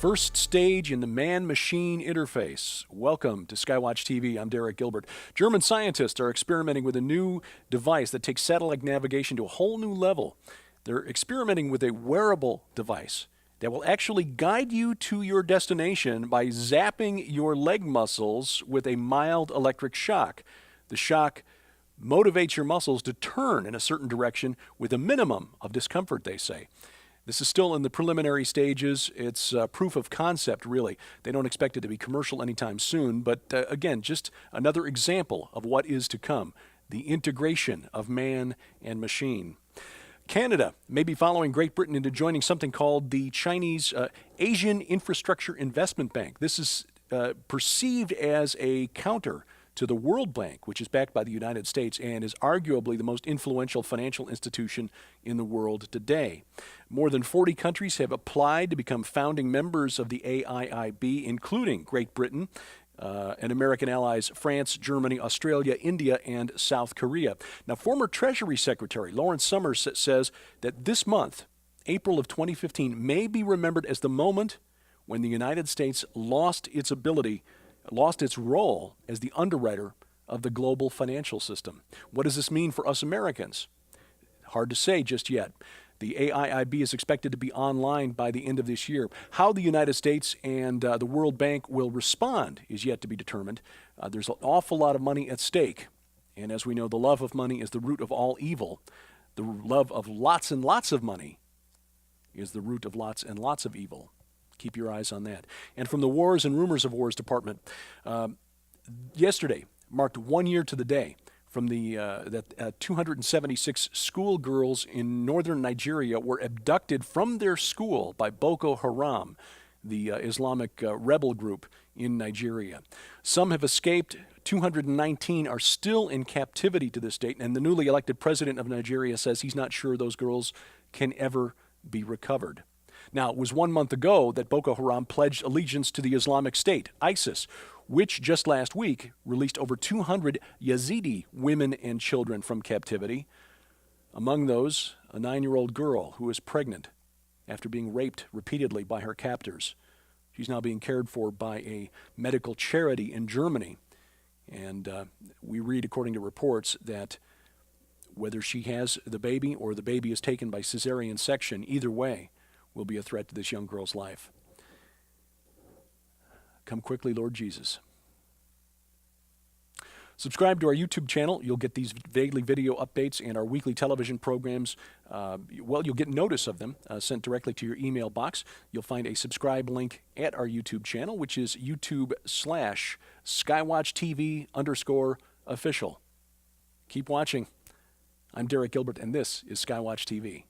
first stage in the man-machine interface. Welcome to Skywatch TV. I'm Derek Gilbert. German scientists are experimenting with a new device that takes satellite navigation to a whole new level. They're experimenting with a wearable device that will actually guide you to your destination by zapping your leg muscles with a mild electric shock. The shock motivates your muscles to turn in a certain direction with a minimum of discomfort, they say. This is still in the preliminary stages. It's proof of concept, really. They don't expect it to be commercial anytime soon, but again, just another example of what is to come, the integration of man and machine. Canada may be following Great Britain into joining something called the Chinese Asian Infrastructure Investment Bank. This is perceived as a counter to the World Bank, which is backed by the United States and is arguably the most influential financial institution in the world today. More than 40 countries have applied to become founding members of the AIIB, including Great Britain, and American allies France, Germany, Australia, India, and South Korea. Now, former Treasury Secretary Lawrence Summers says that this month, April of 2015, may be remembered as the moment when the United States lost its role as the underwriter of the global financial system. What does this mean for us Americans? Hard to say just yet. The AIIB is expected to be online by the end of this year. How the United States and the World Bank will respond is yet to be determined. There's an awful lot of money at stake. And as we know, the love of money is the root of all evil. The love of lots and lots of money is the root of lots and lots of evil. Keep your eyes on that. And from the Wars and Rumors of Wars Department, yesterday marked 1 year to the day from that 276 schoolgirls in northern Nigeria were abducted from their school by Boko Haram, the Islamic rebel group in Nigeria. Some have escaped. 219 are still in captivity to this date, and the newly elected president of Nigeria says he's not sure those girls can ever be recovered. Now, it was 1 month ago that Boko Haram pledged allegiance to the Islamic State, ISIS, which just last week released over 200 Yazidi women and children from captivity. Among those, a 9-year-old girl who is pregnant after being raped repeatedly by her captors. She's now being cared for by a medical charity in Germany. And we read, according to reports, that whether she has the baby or the baby is taken by cesarean section, either way will be a threat to this young girl's life. Come quickly, Lord Jesus. Subscribe to our YouTube channel. You'll get these daily video updates and our weekly television programs. You'll get notice of them sent directly to your email box. You'll find a subscribe link at our YouTube channel, which is YouTube/SkywatchTV_official. Keep watching. I'm Derek Gilbert, and this is Skywatch TV.